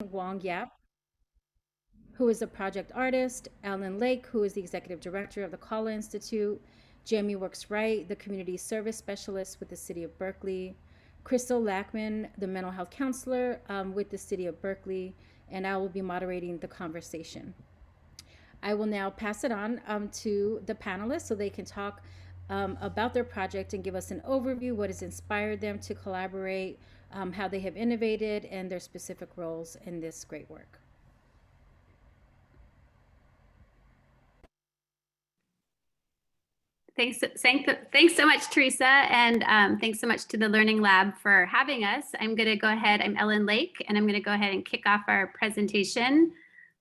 Wong Yap, who is a project artist, Alan Lake, who is the executive director of the Kala Institute, Jamie Works-Wright, the community service specialist with the City of Berkeley, Crystal Lachman, the mental health counselor with the City of Berkeley, and I will be moderating the conversation. I will now pass it on to the panelists so they can talk about their project and give us an overview, what has inspired them to collaborate, how they have innovated, and their specific roles in this great work. Thanks so much, Teresa, and thanks so much to the Learning Lab for having us. I'm going to go ahead, I'm Ellen Lake, and I'm going to go ahead and kick off our presentation.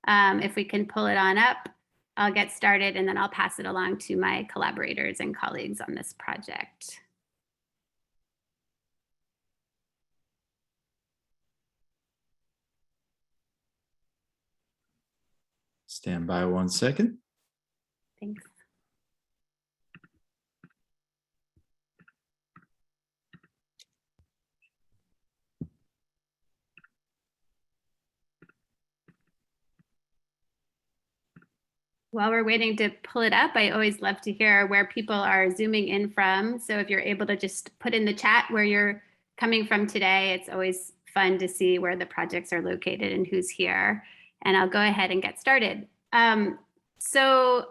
If we can pull it on up, I'll get started, and then I'll pass it along to my collaborators and colleagues on this project. Stand by 1 second. Thanks. While we're waiting to pull it up, I always love to hear where people are zooming in from. So if you're able to just put in the chat where you're coming from today, it's always fun to see where the projects are located and who's here. And I'll go ahead and get started. So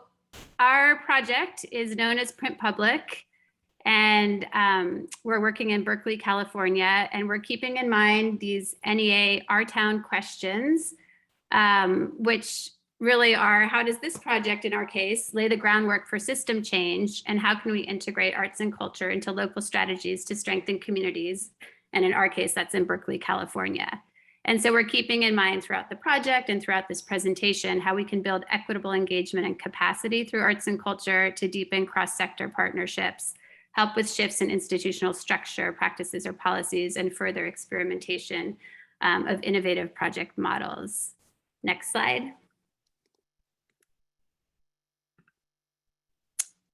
our project is known as Print Public, and we're working in Berkeley, California, and we're keeping in mind these NEA Our Town questions, which really are, how does this project, in our case, lay the groundwork for system change, and how can we integrate arts and culture into local strategies to strengthen communities? And in our case, that's in Berkeley, California. And so we're keeping in mind throughout the project and throughout this presentation how we can build equitable engagement and capacity through arts and culture to deepen cross-sector partnerships, help with shifts in institutional structure, practices, or policies, and further experimentation of innovative project models. Next slide.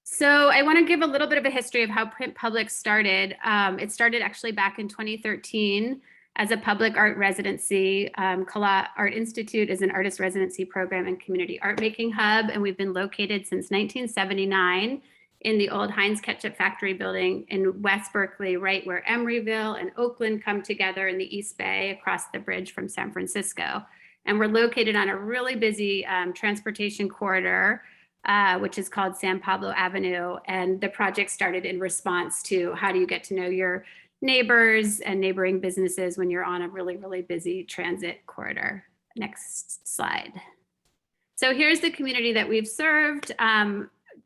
So I want to give a little bit of a history of how Print Public started. It started actually back in 2013 as a public art residency. Kala Art Institute is an artist residency program and community art making hub, and we've been located since 1979 in the old Heinz Ketchup Factory building in West Berkeley, right where Emeryville and Oakland come together in the East Bay across the bridge from San Francisco. And we're located on a really busy transportation corridor, which is called San Pablo Avenue. And the project started in response to how do you get to know your neighbors and neighboring businesses when you're on a really, really busy transit corridor. Next slide. So here's the community that we've served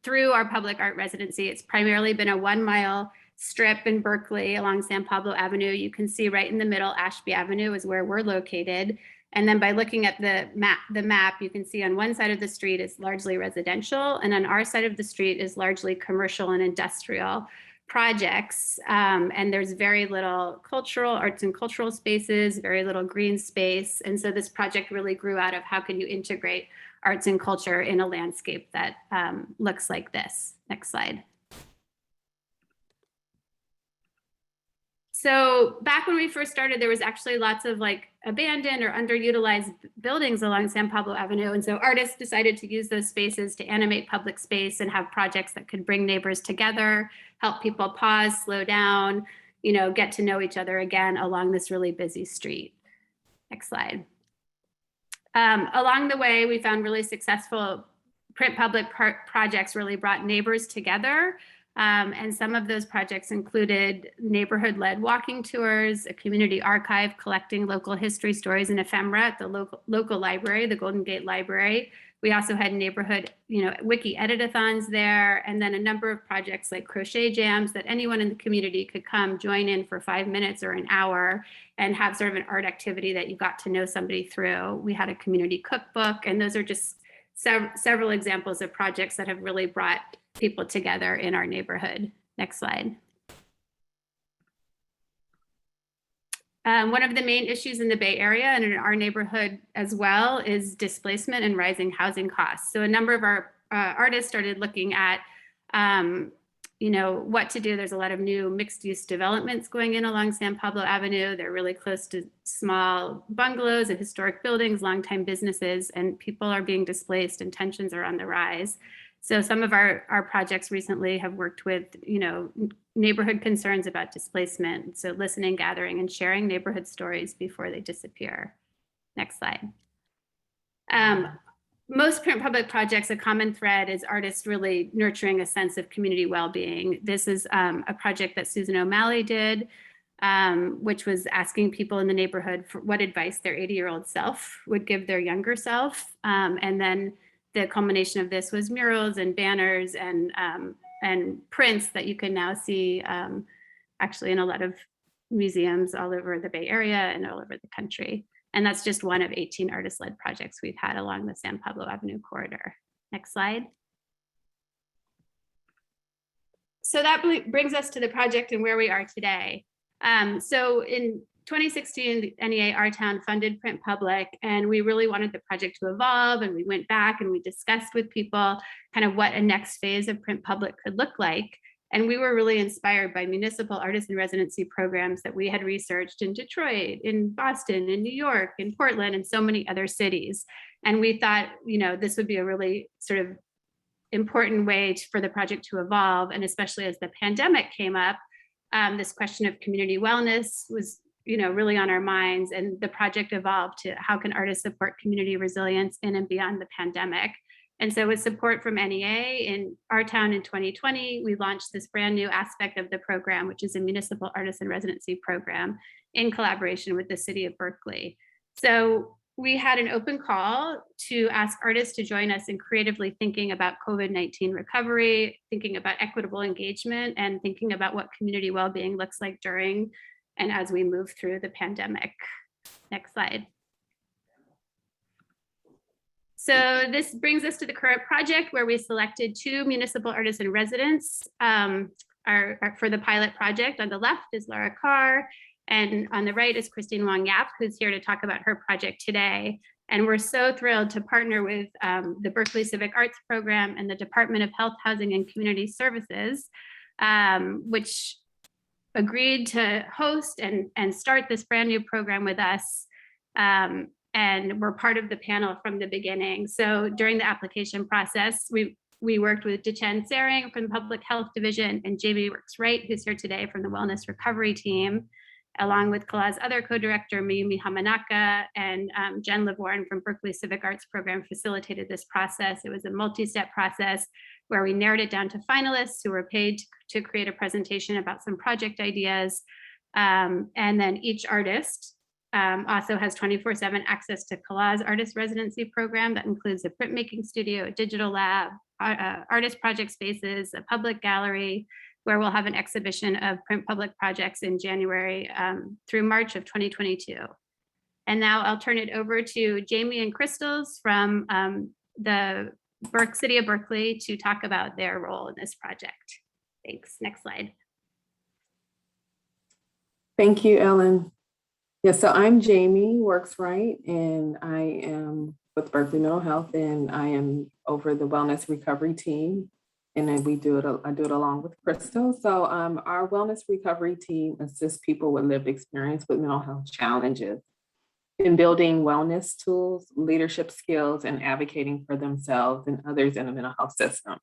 through our public art residency. It's primarily been a 1 mile strip in Berkeley along San Pablo Avenue. You can see right in the middle, Ashby Avenue is where we're located. And then by looking at the map, you can see on one side of the street is largely residential, and on our side of the street is largely commercial and industrial projects. And there's very little cultural, arts and cultural spaces, very little green space. And so this project really grew out of how can you integrate arts and culture in a landscape that looks like this. Next slide. So back when we first started, there was actually lots of like abandoned or underutilized buildings along San Pablo Avenue. And so artists decided to use those spaces to animate public space and have projects that could bring neighbors together, help people pause, slow down, you know, get to know each other again along this really busy street. Next slide. Along the way, we found really successful Print Public projects really brought neighbors together. And some of those projects included neighborhood-led walking tours, a community archive collecting local history, stories, and ephemera at the local library, the Golden Gate Library. We also had neighborhood, wiki edit-a-thons there, and then a number of projects like crochet jams that anyone in the community could come join in for 5 minutes or an hour and have sort of an art activity that you got to know somebody through. We had a community cookbook, and those are just several examples of projects that have really brought people together in our neighborhood. Next slide. One of the main issues in the Bay Area and in our neighborhood as well is displacement and rising housing costs. So a number of our artists started looking at, what to do. There's a lot of new mixed use developments going in along San Pablo Avenue. They're really close to small bungalows and historic buildings, longtime businesses, and people are being displaced and tensions are on the rise. So some of our projects recently have worked with, neighborhood concerns about displacement. So listening, gathering, and sharing neighborhood stories before they disappear. Next slide. Most print public projects, a common thread is artists really nurturing a sense of community well-being. This is a project that Susan O'Malley did, which was asking people in the neighborhood for what advice their 80-year-old self would give their younger self. And then the culmination of this was murals and banners and prints that you can now see actually in a lot of museums all over the Bay Area and all over the country. And that's just one of 18 artist-led projects we've had along the San Pablo Avenue corridor. Next slide. So that brings us to the project and where we are today. So in 2016, the NEA Our Town funded Print Public, and we really wanted the project to evolve, and we went back and we discussed with people kind of what a next phase of Print Public could look like. And we were really inspired by municipal artist in residency programs that we had researched in Detroit, in Boston, in New York, in Portland, and so many other cities. And we thought, this would be a really sort of important way for the project to evolve. And especially as the pandemic came up, this question of community wellness was, really on our minds. And the project evolved to how can artists support community resilience in and beyond the pandemic. And so with support from NEA in Our Town in 2020, we launched this brand new aspect of the program, which is a municipal artist in residency program in collaboration with the City of Berkeley. So we had an open call to ask artists to join us in creatively thinking about COVID-19 recovery, thinking about equitable engagement, and thinking about what community well-being looks like during and as we move through the pandemic. Next slide. So this brings us to the current project where we selected 2 municipal artists in residence for the pilot project. On the left is Laura Carr, and on the right is Christine Wong Yap, who's here to talk about her project today. And we're so thrilled to partner with the Berkeley Civic Arts Program and the Department of Health, Housing, and Community Services, which agreed to host and start this brand new program with us. And we're part of the panel from the beginning. So during the application process, we worked with Dechen Sering from the Public Health Division and Jamie Works-Wright, who's here today from the Wellness Recovery Team, along with CALA's other co-director, Mayumi Hamanaka, and Jen Lavorne from Berkeley Civic Arts Program facilitated this process. It was a multi-step process where we narrowed it down to finalists who were paid to create a presentation about some project ideas. And then each artist also has 24/7 access to CALA's artist residency program that includes a printmaking studio, a digital lab, artist project spaces, a public gallery, where we'll have an exhibition of print public projects in January through March of 2022. And now I'll turn it over to Jamie and Crystals from the City of Berkeley to talk about their role in this project. Thanks. Next slide. Thank you, Ellen. Yeah, so I'm Jamie Works-Wright, and I am with Berkeley Mental Health, and I am over the Wellness Recovery Team, and then I do it along with Crystal. So our Wellness Recovery Team assists people with lived experience with mental health challenges in building wellness tools, leadership skills, and advocating for themselves and others in the mental health system.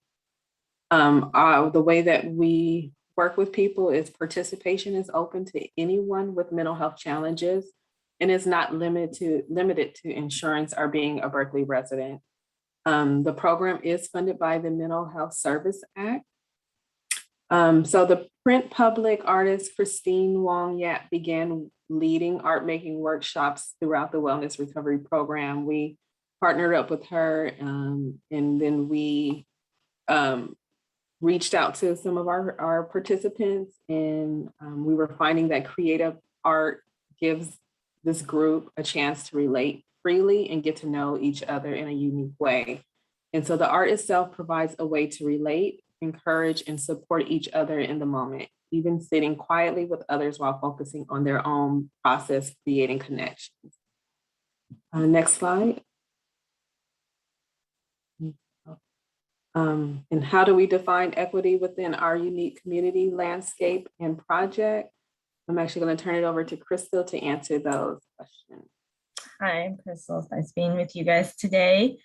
The way that we work with people is participation is open to anyone with mental health challenges and is not limited to insurance or being a Berkeley resident. The program is funded by the Mental Health Service Act. So the print public artist Christine Wong Yap began leading art making workshops throughout the Wellness Recovery Program. We partnered up with her, and then we reached out to some of our participants, and we were finding that creative art gives this group a chance to relate freely and get to know each other in a unique way. And so the art itself provides a way to relate, encourage, and support each other in the moment, even sitting quietly with others while focusing on their own process, creating connections. Next slide. And how do we define equity within our unique community landscape and project? I'm actually going to turn it over to Crystal to answer those questions. Hi, I'm Crystal. It's nice being with you guys today.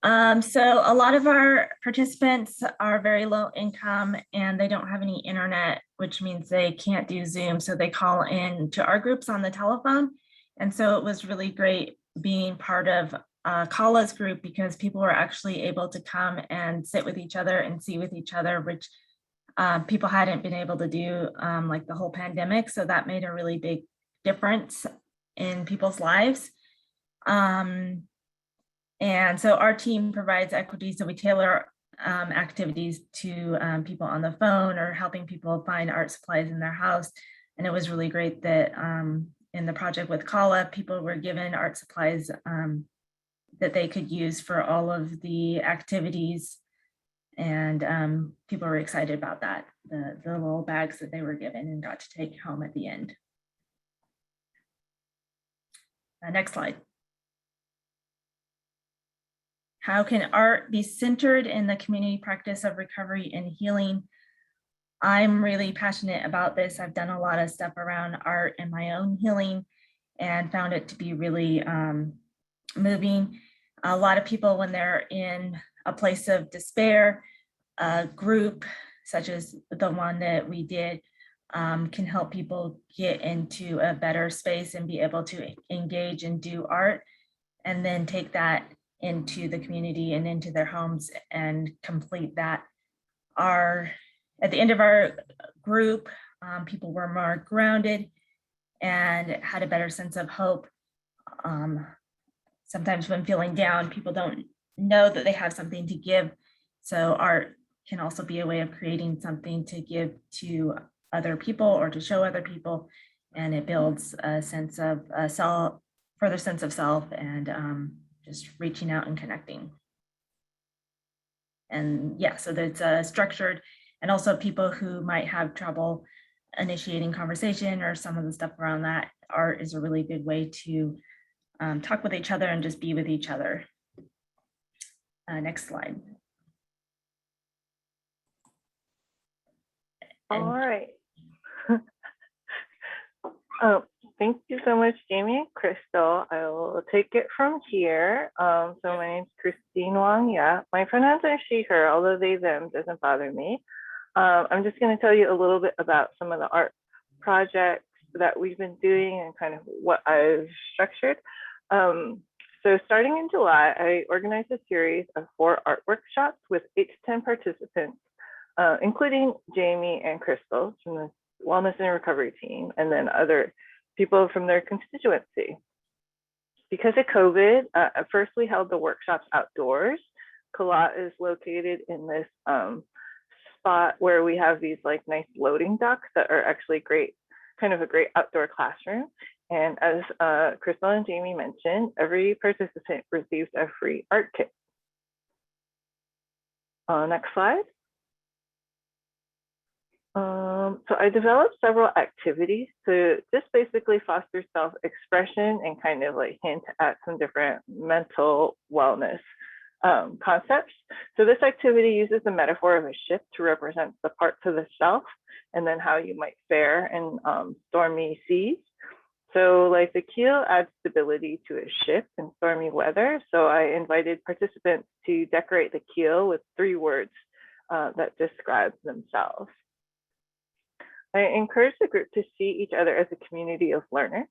So a lot of our participants are very low income and they don't have any internet, which means they can't do Zoom. So they call in to our groups on the telephone. And so it was really great being part of Kala's group because people were actually able to come and sit with each other and see with each other, which people hadn't been able to do like the whole pandemic. So that made a really big difference in people's lives. And so our team provides equity. So we tailor activities to people on the phone or helping people find art supplies in their house. And it was really great that in the project with Kala, people were given art supplies that they could use for all of the activities. And people were excited about that, the little bags that they were given and got to take home at the end. Next slide. How can art be centered in the community practice of recovery and healing? I'm really passionate about this. I've done a lot of stuff around art and my own healing and found it to be really moving. A lot of people, when they're in a place of despair, a group such as the one that we did can help people get into a better space and be able to engage and do art, and then take that into the community and into their homes and complete that. At the end of our group, people were more grounded and had a better sense of hope. Sometimes when feeling down, people don't know that they have something to give. So art can also be a way of creating something to give to other people or to show other people. And it builds a sense of self, further sense of self, and just reaching out and connecting. And yeah, so that's structured, and also people who might have trouble initiating conversation or some of the stuff around that, art is a really good way to talk with each other and just be with each other. Next slide. All right. Oh, thank you so much, Jamie and Crystal. I will take it from here. So my name is Christine Wong Yap. My pronouns are she, her, although they, them doesn't bother me. I'm just going to tell you a little bit about some of the art projects that we've been doing and kind of what I've structured. So starting in July, I organized a series of 4 art workshops with 8 to 10 participants, including Jamie and Crystal from the Wellness and Recovery team, and then other people from their constituency. Because of COVID, at first we held the workshops outdoors. Kalat is located in this spot where we have these like nice loading docks that are actually great, kind of a great outdoor classroom. And as Crystal and Jamie mentioned, every participant receives a free art kit. Next slide. So I developed several activities to just basically foster self-expression and kind of like hint at some different mental wellness concepts. So this activity uses the metaphor of a ship to represent the parts of the self and then how you might fare in stormy seas. So like the keel adds stability to a ship in stormy weather. So I invited participants to decorate the keel with 3 words that describe themselves. I encouraged the group to see each other as a community of learners.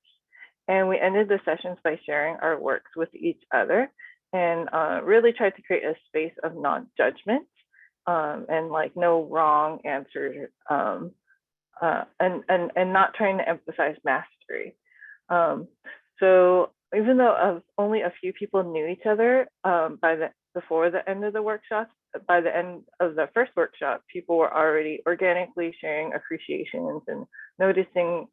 And we ended the sessions by sharing our works with each other and really tried to create a space of non-judgment and like no wrong answers and not trying to emphasize mastery. So even though only a few people knew each other before the end of the workshop, by the end of the first workshop, people were already organically sharing appreciations and noticing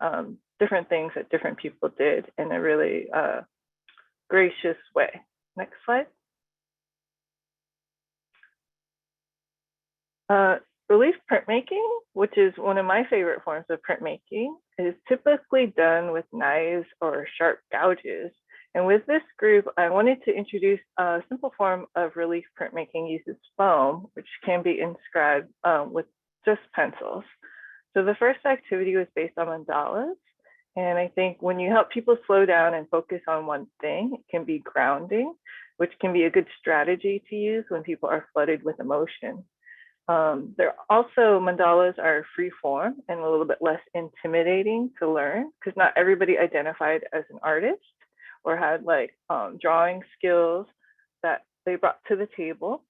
different things that different people did in a really gracious way. Next slide. Relief printmaking, which is one of my favorite forms of printmaking, is typically done with knives or sharp gouges. And with this group, I wanted to introduce a simple form of relief printmaking uses foam, which can be inscribed with just pencils. So the first activity was based on mandalas. And I think when you help people slow down and focus on one thing, it can be grounding, which can be a good strategy to use when people are flooded with emotion. Mandalas are free form and a little bit less intimidating to learn because not everybody identified as an artist or had like drawing skills that they brought to the table.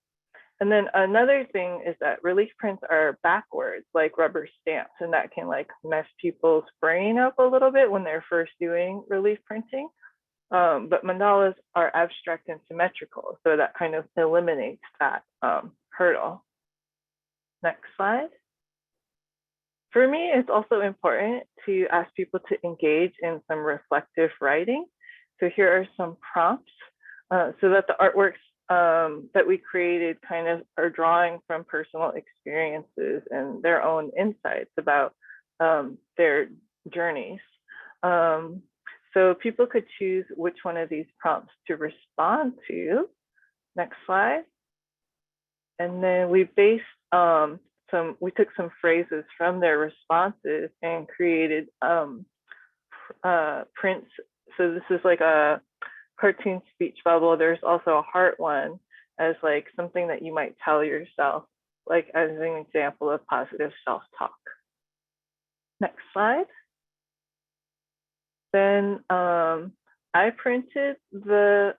And then another thing is that relief prints are backwards, like rubber stamps, and that can like mess people's brain up a little bit when they're first doing relief printing. But mandalas are abstract and symmetrical, so that kind of eliminates that hurdle. Next slide. For me, it's also important to ask people to engage in some reflective writing. So here are some prompts so that the artworks that we created kind of are drawing from personal experiences and their own insights about their journeys. So people could choose which one of these prompts to respond to. Next slide. And then we based we took some phrases from their responses and created prints. So this is like a cartoon speech bubble. There's also a heart one as like something that you might tell yourself, like as an example of positive self-talk. Next slide. Then I printed the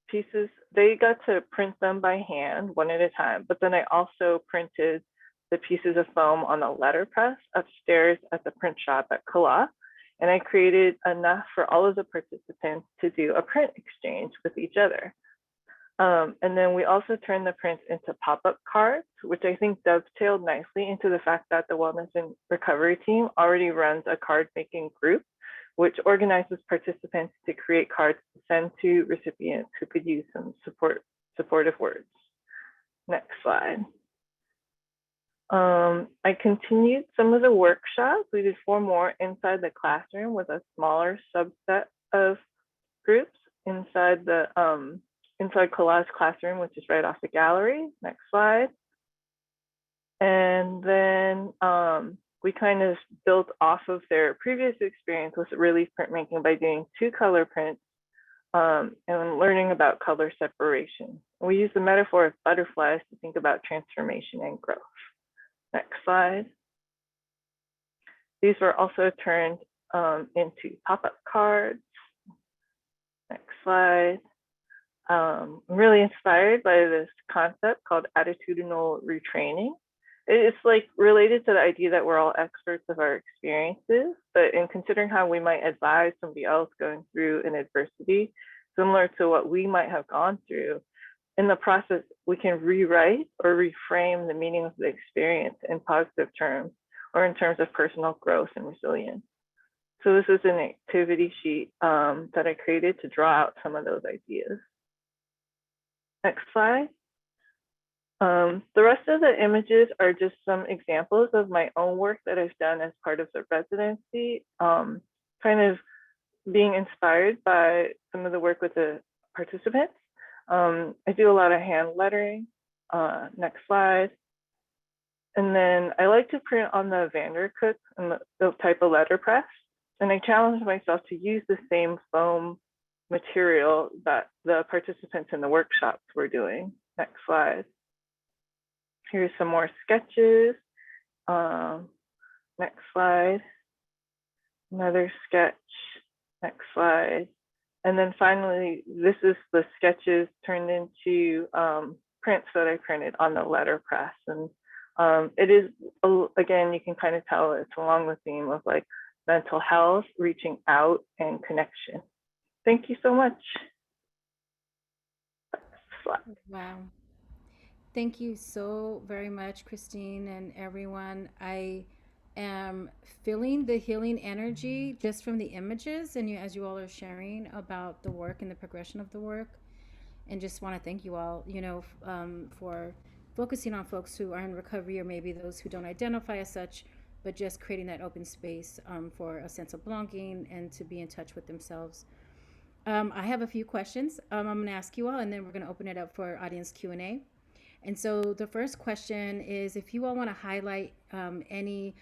pieces. They got to print them by hand, one at a time, but then I also printed the pieces of foam on a letterpress upstairs at the print shop at Kala. And I created enough for all of the participants to do a print exchange with each other. And then we also turned the prints into pop-up cards, which I think dovetailed nicely into the fact that the Wellness and Recovery team already runs a card making group, which organizes participants to create cards to send to recipients who could use some supportive words. Next slide. I continued some of the workshops. We did 4 more inside the classroom with a smaller subset of groups inside the inside Kala's classroom, which is right off the gallery. Next slide. And then we kind of built off of their previous experience with relief printmaking by doing 2 color prints and learning about color separation. We use the metaphor of butterflies to think about transformation and growth. Next slide. These were also turned into pop-up cards. Next slide. I'm really inspired by this concept called attitudinal retraining. It's like related to the idea that we're all experts of our experiences, but in considering how we might advise somebody else going through an adversity similar to what we might have gone through, in the process, we can rewrite or reframe the meaning of the experience in positive terms or in terms of personal growth and resilience. So this is an activity sheet that I created to draw out some of those ideas. Next slide. The rest of the images are just some examples of my own work that I've done as part of the residency, kind of being inspired by some of the work with the participants. I do a lot of hand lettering. Next slide. And then I like to print on the Vandercook and the type of letterpress. And I challenged myself to use the same foam material that the participants in the workshops were doing. Next slide. Here's some more sketches. Next slide. Another sketch. Next slide. And then finally, this is the sketches turned into prints that I printed on the letterpress. And it is, again, you can kind of tell it's along the theme of like mental health, reaching out, and connection. Thank you so much. Wow. Thank you so very much, Christine and everyone. I am feeling the healing energy just from the images and as you all are sharing about the work and the progression of the work. And just want to thank you all, for focusing on folks who are in recovery or maybe those who don't identify as such, but just creating that open space for a sense of belonging and to be in touch with themselves. I have a few questions. I'm going to ask you all, and then we're going to open it up for audience Q&A. And so the first question is, if you all want to highlight any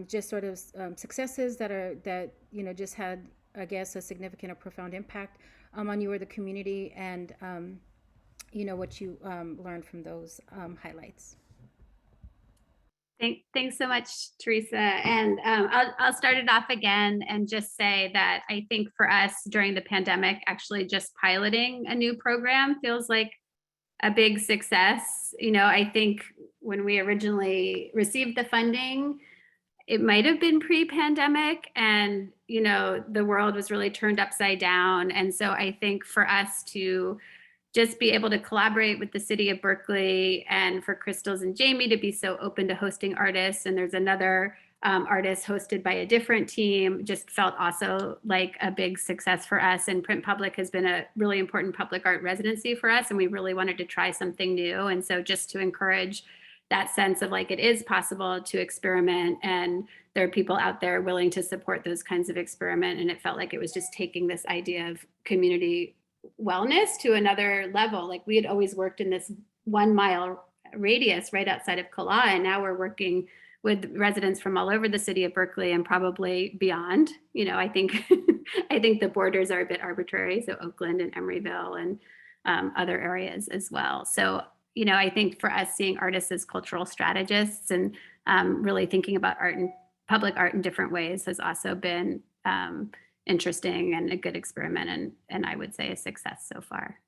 just sort of successes that just had, I guess, a significant or profound impact on you or the community, and what you learned from those highlights. Thanks so much, Teresa. And I'll start it off again and just say that I think for us during the pandemic, actually just piloting a new program feels like a big success. I think when we originally received the funding, it might have been pre-pandemic, and the world was really turned upside down. And so I think for us to just be able to collaborate with the City of Berkeley, and for Crystals and Jamie to be so open to hosting artists, and there's another artist hosted by a different team, just felt also like a big success for us. And Print Public has been a really important public art residency for us, and we really wanted to try something new. And so just to encourage that sense of like, it is possible to experiment, and there are people out there willing to support those kinds of experiment. And it felt like it was just taking this idea of community wellness to another level. Like, we had always worked in this 1 mile radius right outside of Kala, and now we're working with residents from all over the city of Berkeley and probably beyond. I think I think the borders are a bit arbitrary, so Oakland and Emeryville and other areas as well. So I think for us, seeing artists as cultural strategists and really thinking about art and public art in different ways has also been interesting and a good experiment, and I would say a success so far.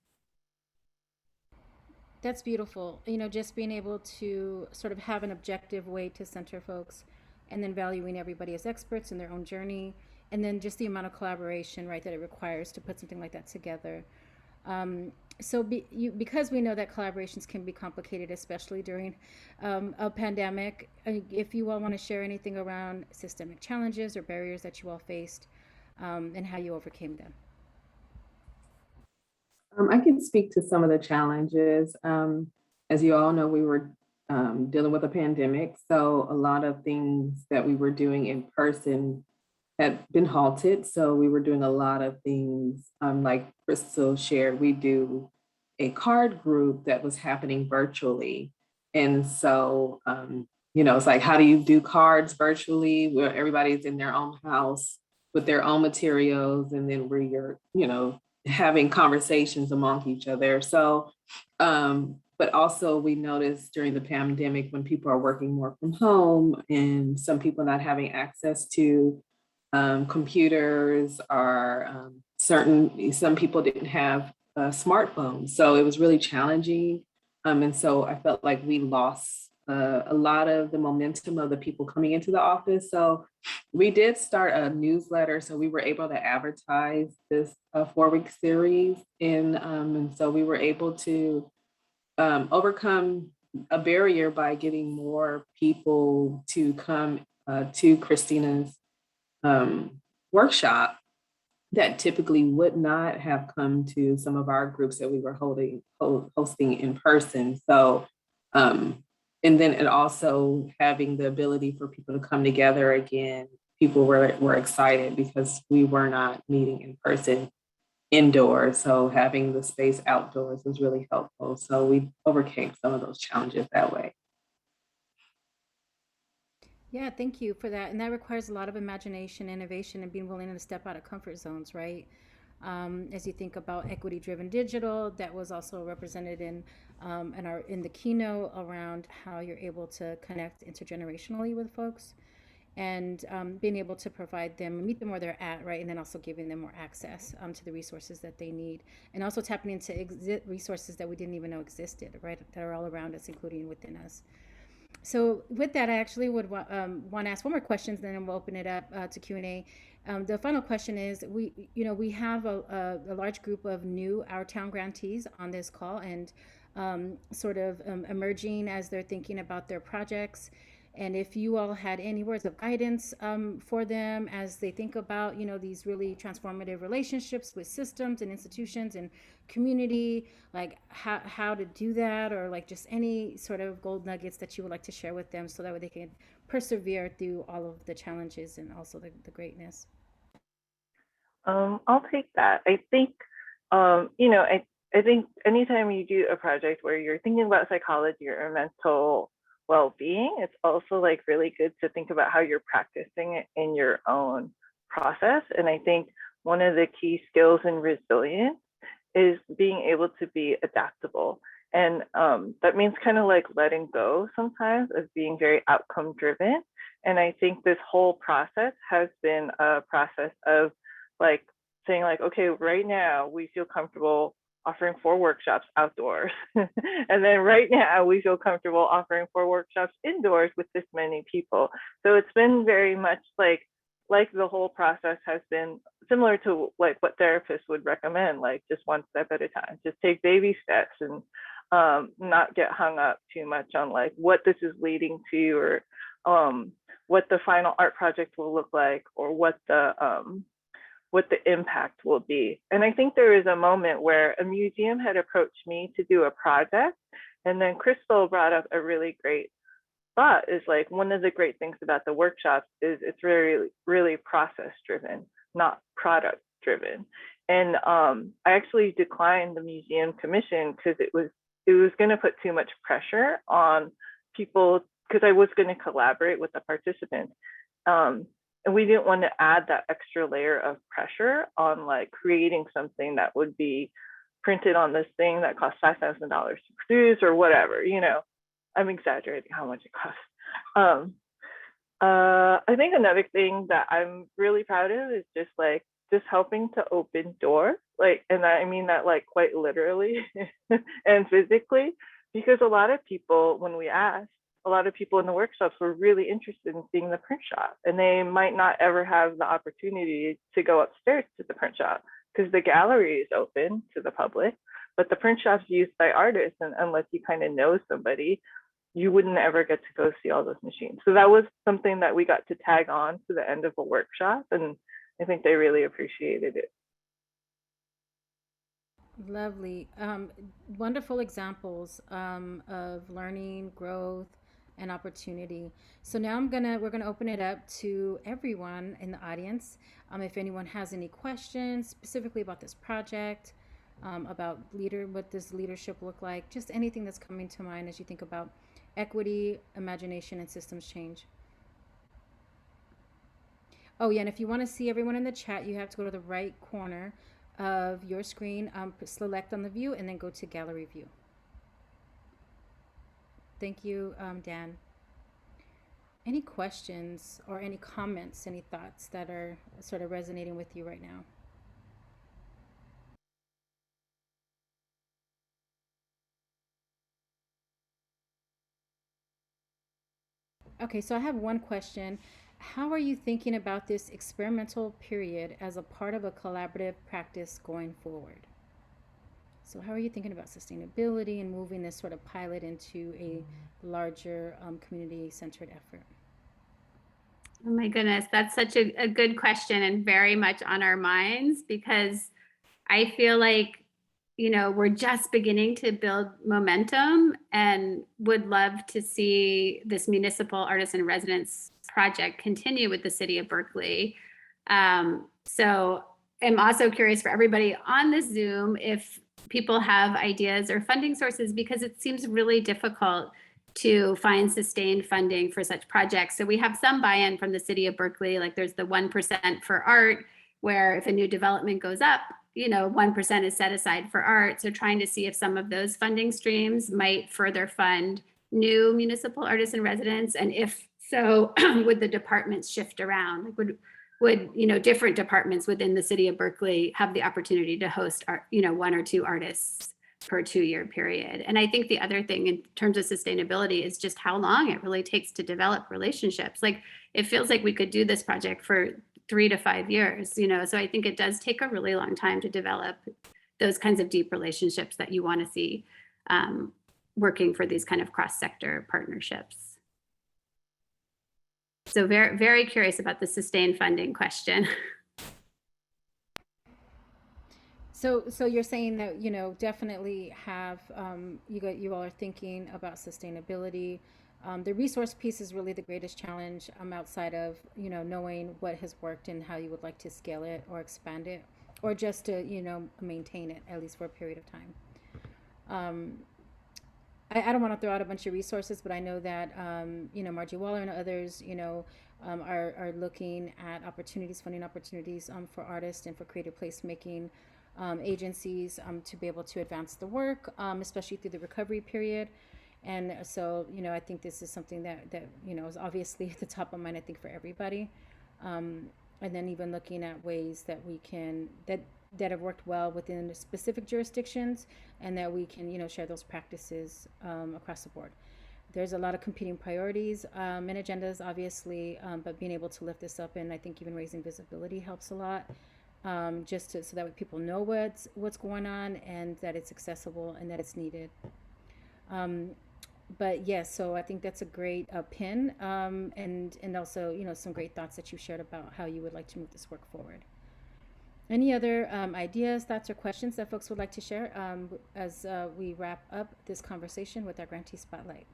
That's beautiful. Just being able to sort of have an objective way to center folks, and then valuing everybody as experts in their own journey, and then just the amount of collaboration, right, that it requires to put something like that together. Because we know that collaborations can be complicated, especially during a pandemic, if you all want to share anything around systemic challenges or barriers that you all faced, and how you overcame them. I can speak to some of the challenges. As you all know, we were dealing with a pandemic, so a lot of things that we were doing in person had been halted. So we were doing a lot of things, like Crystal shared, we do a card group that was happening virtually. And so, it's like, how do you do cards virtually where everybody's in their own house with their own materials, and then where you're, having conversations among each other. So, but also we noticed during the pandemic, when people are working more from home and some people not having access to computers, or some people didn't have smartphones. So it was really challenging. And so I felt like we lost a lot of the momentum of the people coming into the office. So we did start a newsletter. So we were able to advertise this 4-week series. And so we were able to overcome a barrier by getting more people to come to Christina's workshop that typically would not have come to some of our groups that we were hosting in person. So, and then it also having the ability for people to come together again. People were excited because we were not meeting in person indoors. So having the space outdoors was really helpful. So we overcame some of those challenges that way. Yeah, thank you for that. And that requires a lot of imagination, innovation, and being willing to step out of comfort zones, right? As you think about equity-driven digital, that was also represented in the keynote around how you're able to connect intergenerationally with folks, and being able to provide them, meet them where they're at, right? And then also giving them more access to the resources that they need, and also tapping into resources that we didn't even know existed, right? That are all around us, including within us. So with that, I actually would want to ask one more question, then we'll open it up to Q&A. The final question is, we have a large group of new Our Town grantees on this call, and sort of emerging as they're thinking about their projects. And if you all had any words of guidance for them as they think about, these really transformative relationships with systems and institutions and community, like how to do that, or like just any sort of gold nuggets that you would like to share with them, so that way they can persevere through all of the challenges and also the greatness. I'll take that. I think, I think anytime you do a project where you're thinking about psychology or mental well-being, it's also like really good to think about how you're practicing it in your own process. And I think one of the key skills in resilience is being able to be adaptable. And that means kind of like letting go sometimes of being very outcome driven. And I think this whole process has been a process of like saying like, okay, right now we feel comfortable offering 4 workshops outdoors. And then right now we feel comfortable offering 4 workshops indoors with this many people. So it's been very much like the whole process has been similar to like what therapists would recommend, like just one step at a time, just take baby steps and not get hung up too much on like what this is leading to or what the final art project will look like or what the impact will be. And I think there is a moment where a museum had approached me to do a project, and then Crystal brought up a really great thought is like one of the great things about the workshops is it's really, really process driven, not product driven. And I actually declined the museum commission because it was going to put too much pressure on people because I was going to collaborate with the participants. And we didn't want to add that extra layer of pressure on like creating something that would be printed on this thing that costs $5,000 to produce or whatever, I'm exaggerating how much it costs. I think another thing that I'm really proud of is just helping to open doors, like, and I mean that like quite literally and physically, because a lot of people, when we asked, a lot of people in the workshops were really interested in seeing the print shop, and they might not ever have the opportunity to go upstairs to the print shop because the gallery is open to the public, but the print shop's used by artists, and unless you kind of know somebody, you wouldn't ever get to go see all those machines. So that was something that we got to tag on to the end of a workshop, and I think they really appreciated it. Lovely. Wonderful examples of learning, growth, and opportunity. So now we're gonna open it up to everyone in the audience. If anyone has any questions specifically about this project, about what does leadership look like, just anything that's coming to mind as you think about equity, imagination, and systems change. Oh yeah, and if you want to see everyone in the chat, you have to go to the right corner of your screen, select on the view, and then go to gallery view. Thank you, Dan. Any questions or any comments, any thoughts that are sort of resonating with you right now? Okay, so I have one question. How are you thinking about this experimental period as a part of a collaborative practice going forward? So how are you thinking about sustainability and moving this sort of pilot into a larger community-centered effort? Oh my goodness, that's such a good question and very much on our minds, because I feel like, we're just beginning to build momentum and would love to see this municipal artist in residence project continue with the City of Berkeley. So I'm also curious for everybody on this Zoom if people have ideas or funding sources, because it seems really difficult to find sustained funding for such projects. So we have some buy-in from the City of Berkeley, like there's the 1% for art, where if a new development goes up, 1% is set aside for art. So trying to see if some of those funding streams might further fund new municipal artists in residence, and if so, would the departments shift around? Like would different departments within the City of Berkeley have the opportunity to host art, 1 or 2 artists per 2-year period? And I think the other thing in terms of sustainability is just how long it really takes to develop relationships. Like it feels like we could do this project for 3 to 5 years, so I think it does take a really long time to develop those kinds of deep relationships that you want to see working for these kind of cross-sector partnerships. So very, very curious about the sustained funding question. So you're saying that definitely have you all are thinking about sustainability, The resource piece is really the greatest challenge outside of, knowing what has worked and how you would like to scale it or expand it, or just to, maintain it at least for a period of time. I don't want to throw out a bunch of resources, but I know that, Margie Waller and others, are looking at opportunities, funding opportunities for artists and for creative placemaking agencies to be able to advance the work, especially through the recovery period. And so, I think this is something that is obviously at the top of mind, I think, for everybody. And then even looking at ways that we can, that have worked well within the specific jurisdictions, and that we can, share those practices across the board. There's a lot of competing priorities and agendas, obviously, but being able to lift this up, and I think even raising visibility helps a lot, so that people know what's going on, and that it's accessible and that it's needed. But yes, so I think that's a great pin, and also, some great thoughts that you shared about how you would like to move this work forward. Any other ideas, thoughts, or questions that folks would like to share as we wrap up this conversation with our grantee spotlight?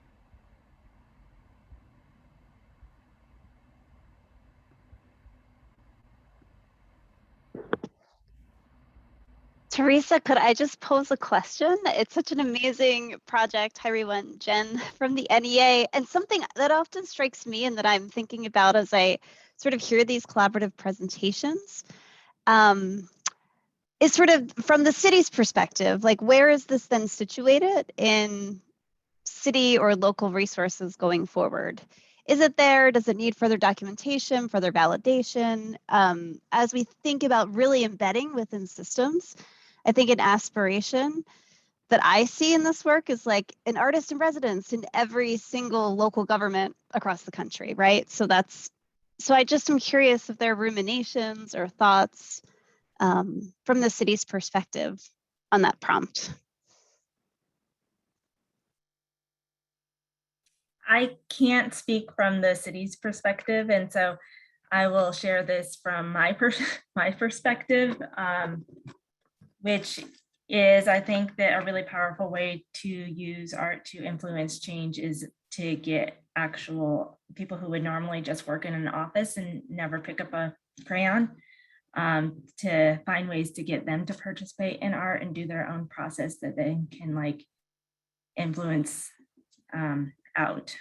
Teresa, could I just pose a question? It's such an amazing project. Hi, everyone. Jen from the NEA. And something that often strikes me and that I'm thinking about as I sort of hear these collaborative presentations is sort of from the city's perspective, like where is this then situated in city or local resources going forward? Is it there? Does it need further documentation, further validation? As we think about really embedding within systems, I think an aspiration that I see in this work is like an artist in residence in every single local government across the country, right? So I just am curious if there are ruminations or thoughts from the city's perspective on that prompt. I can't speak from the city's perspective, and so I will share this from my perspective, which is, I think, that a really powerful way to use art to influence change is to get actual people who would normally just work in an office and never pick up a crayon, to find ways to get them to participate in art and do their own process that they can like influence out.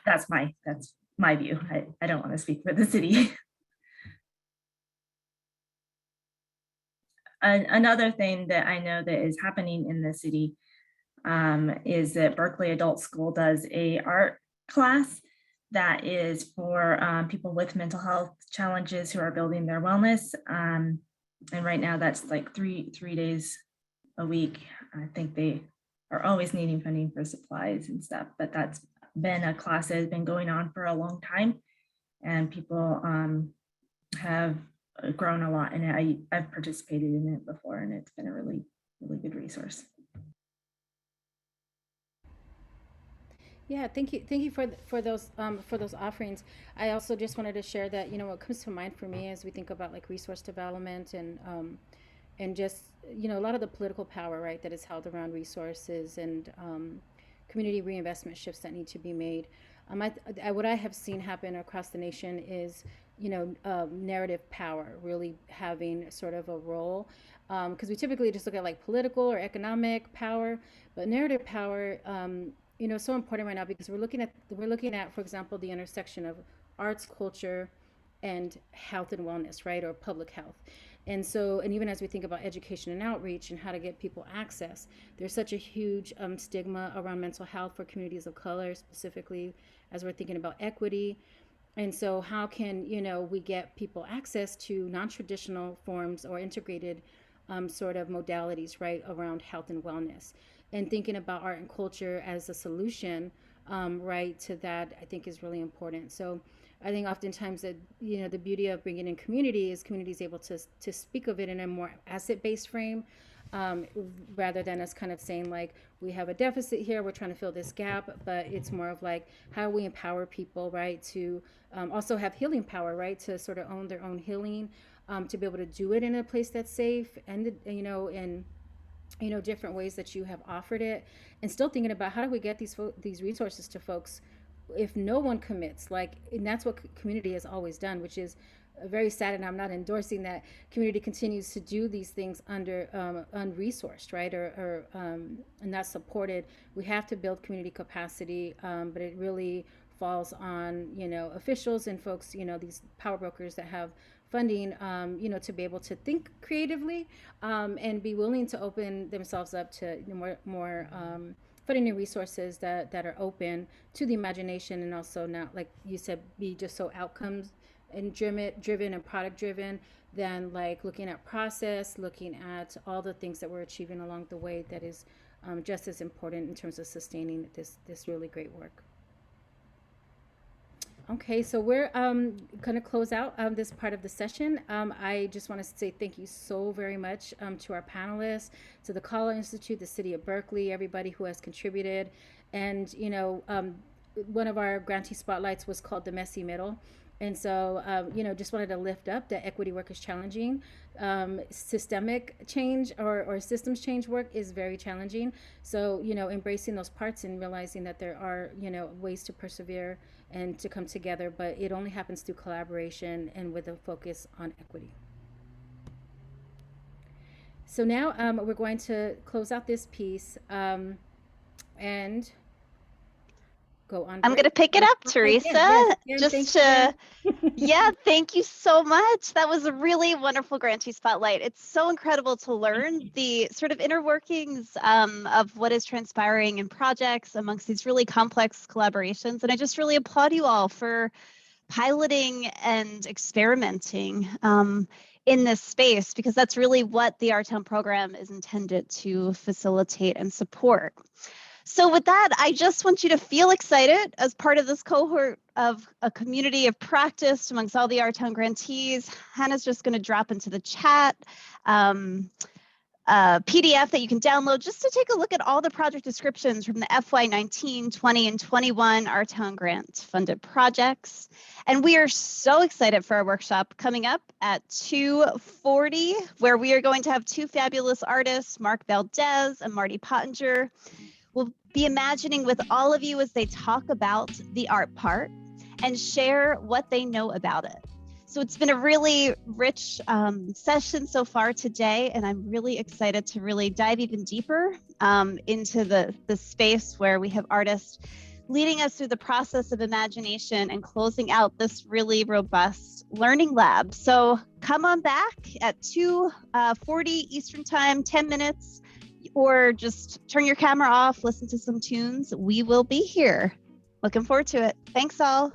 That's my view. I don't want to speak for the city. Another thing that I know that is happening in the city is that Berkeley Adult School does a art class that is for people with mental health challenges who are building their wellness. And right now that's like three days a week. I think they are always needing funding for supplies and stuff, but that's been a class that has been going on for a long time, and people have grown a lot, and I've participated in it before, and it's been a really, really good resource. Yeah, thank you for those offerings. I also just wanted to share that, what comes to mind for me as we think about like resource development and just, a lot of the political power, right, that is held around resources and community reinvestment shifts that need to be made. What I have seen happen across the nation is, narrative power really having sort of a role, because we typically just look at like political or economic power, but narrative power, so important right now because we're looking at, for example, the intersection of arts, culture, and health and wellness, right, or public health. And so, and even as we think about education and outreach and how to get people access, there's such a huge stigma around mental health for communities of color, specifically as we're thinking about equity. And so how can, we get people access to non-traditional forms or integrated sort of modalities, right, around health and wellness, and thinking about art and culture as a solution, right, to that, I think is really important. So I think oftentimes that, the beauty of bringing in community is communities able to speak of it in a more asset-based frame, rather than us kind of saying like, we have a deficit here, we're trying to fill this gap, but it's more of like, how we empower people, right, to also have healing power, right, to sort of own their own healing, to be able to do it in a place that's safe and, different ways that you have offered it, and still thinking about how do we get these resources to folks if no one commits. And that's what community has always done, which is very sad, and I'm not endorsing that community continues to do these things under unresourced, right, or not supported. We have to build community capacity, but it really falls on officials and folks, these power brokers that have funding, to be able to think creatively, and be willing to open themselves up to more funding and resources that are open to the imagination, and also not, like you said, be just so outcomes and driven and product driven, than like looking at process, looking at all the things that we're achieving along the way that is just as important in terms of sustaining this really great work. Okay, so we're going to close out this part of the session. I just want to say thank you so very much to our panelists, to the Collins Institute, the City of Berkeley, everybody who has contributed. And, one of our grantee spotlights was called The Messy Middle. And so, just wanted to lift up that equity work is challenging. Systemic change or systems change work is very challenging. So, embracing those parts and realizing that there are, ways to persevere and to come together, but it only happens through collaboration and with a focus on equity. So now we're going to close out this piece and go on. I'm going to pick it up, Teresa. Yeah, thank you so much. That was a really wonderful grantee spotlight. It's so incredible to learn the sort of inner workings of what is transpiring in projects amongst these really complex collaborations. And I just really applaud you all for piloting and experimenting in this space, because that's really what the Our Town program is intended to facilitate and support. So with that, I just want you to feel excited as part of this cohort of a community of practice amongst all the Our Town grantees. Hannah's just going to drop into the chat a PDF that you can download just to take a look at all the project descriptions from the FY 19, 20, and 21 Our Town grant funded projects. And we are so excited for our workshop coming up at 2:40, where we are going to have two fabulous artists, Mark Valdez and Marty Pottinger. We'll be imagining with all of you as they talk about the art part and share what they know about it. So it's been a really rich session so far today, and I'm really excited to really dive even deeper into the space where we have artists leading us through the process of imagination and closing out this really robust learning lab. So come on back at 2:40 Eastern Time, 10 minutes. Or just turn your camera off, listen to some tunes. We will be here. Looking forward to it. Thanks all.